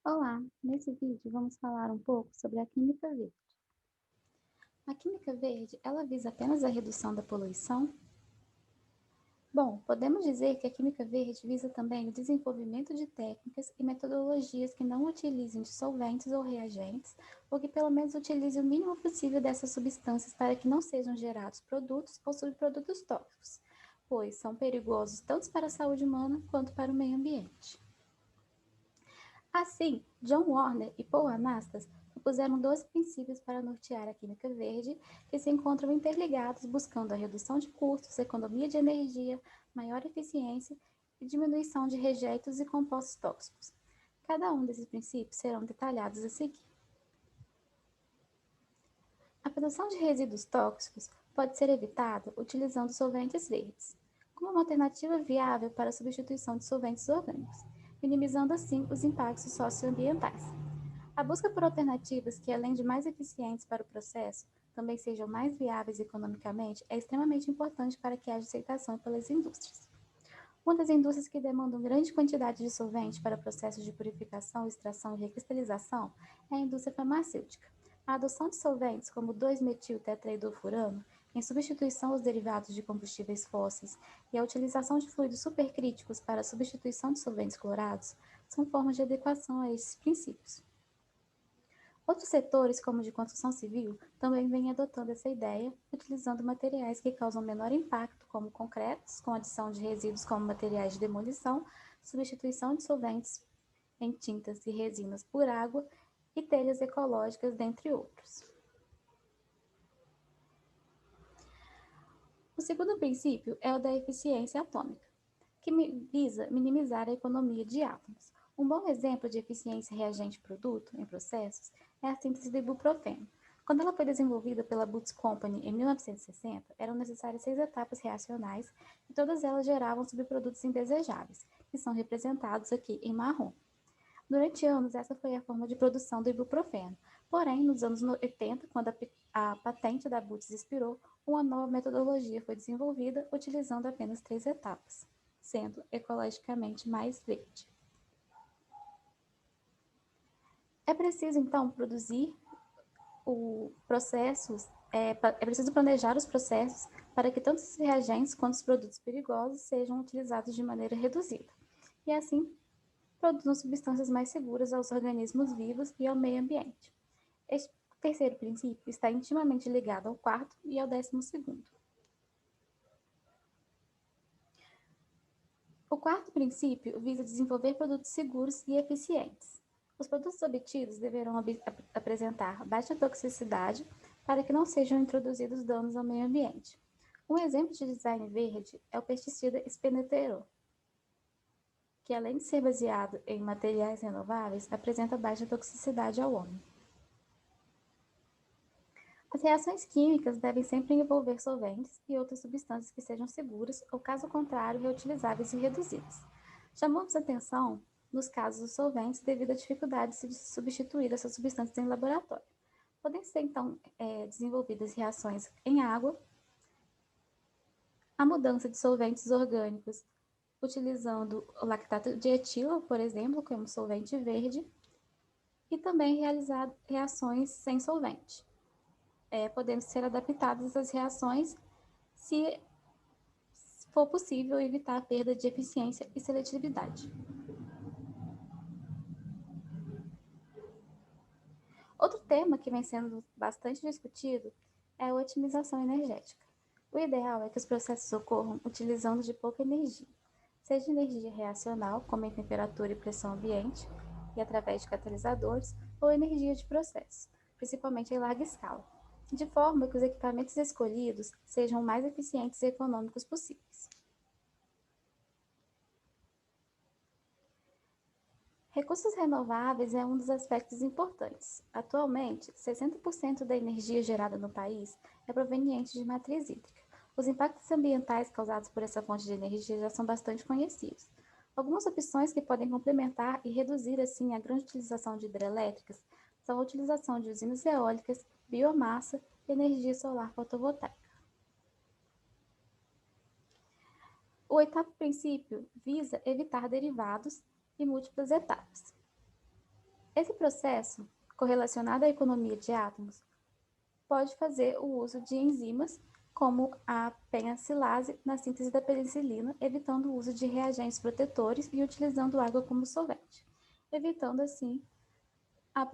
Olá, nesse vídeo vamos falar um pouco sobre a química verde. A química verde, ela visa apenas a redução da poluição? Bom, podemos dizer que a química verde visa também o desenvolvimento de técnicas e metodologias que não utilizem dissolventes ou reagentes, ou que pelo menos utilizem o mínimo possível dessas substâncias para que não sejam gerados produtos ou subprodutos tóxicos, pois são perigosos tanto para a saúde humana quanto para o meio ambiente. Assim, John Warner e Paul Anastas propuseram 12 princípios para nortear a química verde, que se encontram interligados buscando a redução de custos, economia de energia, maior eficiência e diminuição de rejeitos e compostos tóxicos. Cada um desses princípios serão detalhados a seguir. A produção de resíduos tóxicos pode ser evitada utilizando solventes verdes, como uma alternativa viável para a substituição de solventes orgânicos, minimizando assim os impactos socioambientais. A busca por alternativas que, além de mais eficientes para o processo, também sejam mais viáveis economicamente é extremamente importante para que haja aceitação pelas indústrias. Uma das indústrias que demandam grande quantidade de solvente para processos de purificação, extração e recristalização é a indústria farmacêutica. A adoção de solventes como 2-metil-tetraidrofurano em substituição aos derivados de combustíveis fósseis e a utilização de fluidos supercríticos para a substituição de solventes clorados são formas de adequação a esses princípios. Outros setores, como o de construção civil, também vêm adotando essa ideia, utilizando materiais que causam menor impacto, como concretos, com adição de resíduos como materiais de demolição, substituição de solventes em tintas e resinas por água e telhas ecológicas, dentre outros. O segundo princípio é o da eficiência atômica, que visa minimizar a economia de átomos. Um bom exemplo de eficiência reagente-produto em processos é a síntese do ibuprofeno. Quando ela foi desenvolvida pela Boots Company em 1960, eram necessárias 6 etapas reacionais e todas elas geravam subprodutos indesejáveis, que são representados aqui em marrom. Durante anos, essa foi a forma de produção do ibuprofeno. Porém, nos anos 80, quando a patente da Boots expirou, uma nova metodologia foi desenvolvida utilizando apenas 3 etapas, sendo ecologicamente mais verde. É preciso, então, é preciso planejar os processos para que tanto os reagentes quanto os produtos perigosos sejam utilizados de maneira reduzida, e assim produzam substâncias mais seguras aos organismos vivos e ao meio ambiente. Este terceiro princípio está intimamente ligado ao quarto e ao 12º. O quarto princípio visa desenvolver produtos seguros e eficientes. Os produtos obtidos deverão apresentar baixa toxicidade para que não sejam introduzidos danos ao meio ambiente. Um exemplo de design verde é o pesticida Spinetoram, que além de ser baseado em materiais renováveis, apresenta baixa toxicidade ao homem. As reações químicas devem sempre envolver solventes e outras substâncias que sejam seguras ou, caso contrário, reutilizáveis e reduzidas. Chamamos atenção nos casos dos solventes devido à dificuldade de se substituir essas substâncias em laboratório. Podem ser, então, desenvolvidas reações em água, a mudança de solventes orgânicos, utilizando o lactato de etilo, por exemplo, como solvente verde, e também realizar reações sem solvente. Podendo ser adaptadas as reações se for possível evitar a perda de eficiência e seletividade. Outro tema que vem sendo bastante discutido é a otimização energética. O ideal é que os processos ocorram utilizando de pouca energia, seja energia reacional, como em temperatura e pressão ambiente, e através de catalisadores, ou energia de processo, principalmente em larga escala, de forma que os equipamentos escolhidos sejam o mais eficientes e econômicos possíveis. Recursos renováveis é um dos aspectos importantes. Atualmente, 60% da energia gerada no país é proveniente de matriz hídrica. Os impactos ambientais causados por essa fonte de energia já são bastante conhecidos. Algumas opções que podem complementar e reduzir, assim, a grande utilização de hidrelétricas são a utilização de usinas eólicas, biomassa e energia solar fotovoltaica. O oitavo princípio visa evitar derivados e múltiplas etapas. Esse processo, correlacionado à economia de átomos, pode fazer o uso de enzimas como a penicilase na síntese da penicilina, evitando o uso de reagentes protetores e utilizando água como solvente, evitando assim a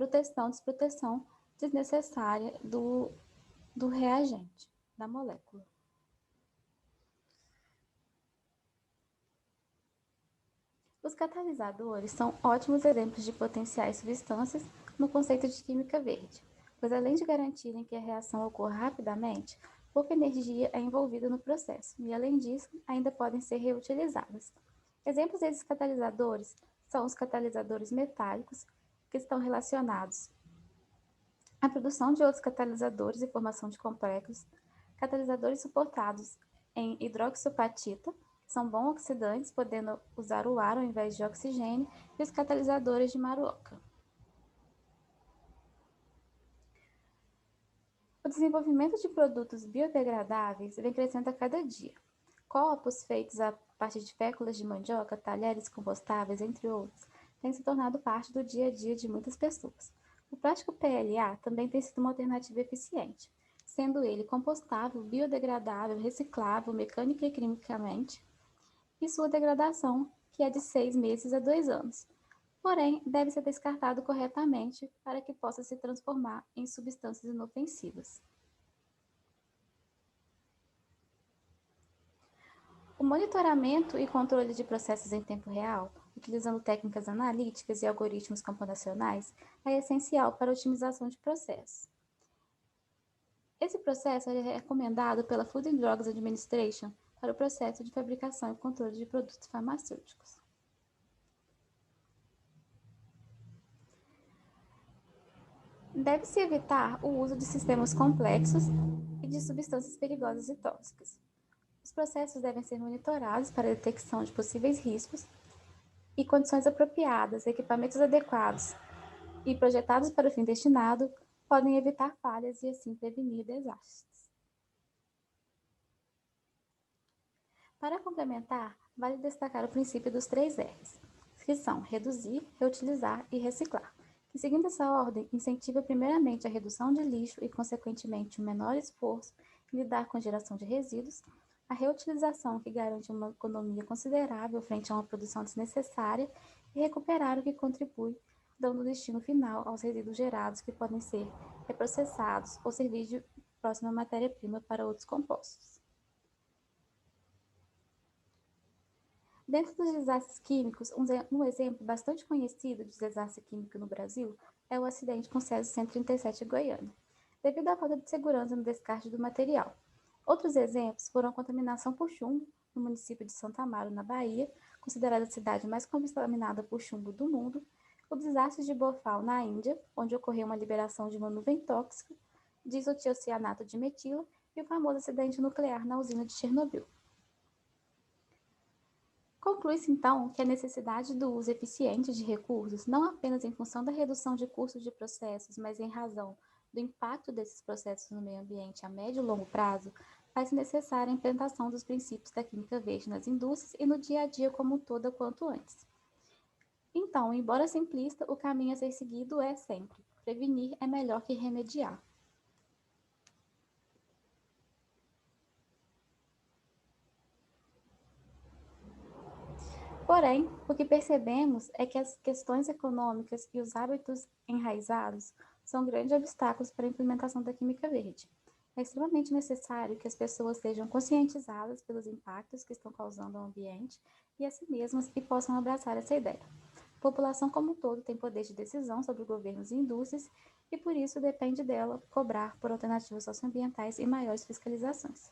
desproteção desnecessária do reagente, da molécula. Os catalisadores são ótimos exemplos de potenciais substâncias no conceito de química verde, pois além de garantirem que a reação ocorra rapidamente, pouca energia é envolvida no processo e, além disso, ainda podem ser reutilizadas. Exemplos desses catalisadores são os catalisadores metálicos, que estão relacionados à produção de outros catalisadores e formação de complexos, catalisadores suportados em hidroxiapatita, que são bons oxidantes, podendo usar o ar ao invés de oxigênio, e os catalisadores de Maruoka. O desenvolvimento de produtos biodegradáveis vem crescendo a cada dia. Copos feitos a partir de féculas de mandioca, talheres compostáveis, entre outros, têm se tornado parte do dia a dia de muitas pessoas. O plástico PLA também tem sido uma alternativa eficiente, sendo ele compostável, biodegradável, reciclável, mecânica e quimicamente, e sua degradação, que é de 6 meses a 2 anos. Porém, deve ser descartado corretamente para que possa se transformar em substâncias inofensivas. O monitoramento e controle de processos em tempo real, utilizando técnicas analíticas e algoritmos computacionais, é essencial para a otimização de processos. Esse processo é recomendado pela Food and Drugs Administration para o processo de fabricação e controle de produtos farmacêuticos. Deve-se evitar o uso de sistemas complexos e de substâncias perigosas e tóxicas. Os processos devem ser monitorados para a detecção de possíveis riscos e condições apropriadas, equipamentos adequados e projetados para o fim destinado podem evitar falhas e assim prevenir desastres. Para complementar, vale destacar o princípio dos 3 R's, que são reduzir, reutilizar e reciclar, que seguindo essa ordem incentiva primeiramente a redução de lixo e consequentemente o menor esforço em lidar com a geração de resíduos, a reutilização, que garante uma economia considerável frente a uma produção desnecessária, e recuperar o que contribui, dando destino final aos resíduos gerados que podem ser reprocessados ou servir de próxima matéria-prima para outros compostos. Dentro dos desastres químicos, um exemplo bastante conhecido de desastre químico no Brasil é o acidente com Césio 137 em Goiânia, devido à falta de segurança no descarte do material. Outros exemplos foram a contaminação por chumbo no município de Santa Amaro, na Bahia, considerada a cidade mais contaminada por chumbo do mundo, o desastre de Bhopal, na Índia, onde ocorreu uma liberação de uma nuvem tóxica de isotiocianato de metila, e o famoso acidente nuclear na usina de Chernobyl. Conclui-se, então, que a necessidade do uso eficiente de recursos, não apenas em função da redução de custos de processos, mas em razão do impacto desses processos no meio ambiente a médio e longo prazo, faz necessária a implementação dos princípios da química verde nas indústrias e no dia a dia como um todo quanto antes. Então, embora simplista, o caminho a ser seguido é sempre: prevenir é melhor que remediar. Porém, o que percebemos é que as questões econômicas e os hábitos enraizados são grandes obstáculos para a implementação da química verde. É extremamente necessário que as pessoas sejam conscientizadas pelos impactos que estão causando ao ambiente e a si mesmas e possam abraçar essa ideia. A população como um todo tem poder de decisão sobre governos e indústrias e por isso depende dela cobrar por alternativas socioambientais e maiores fiscalizações.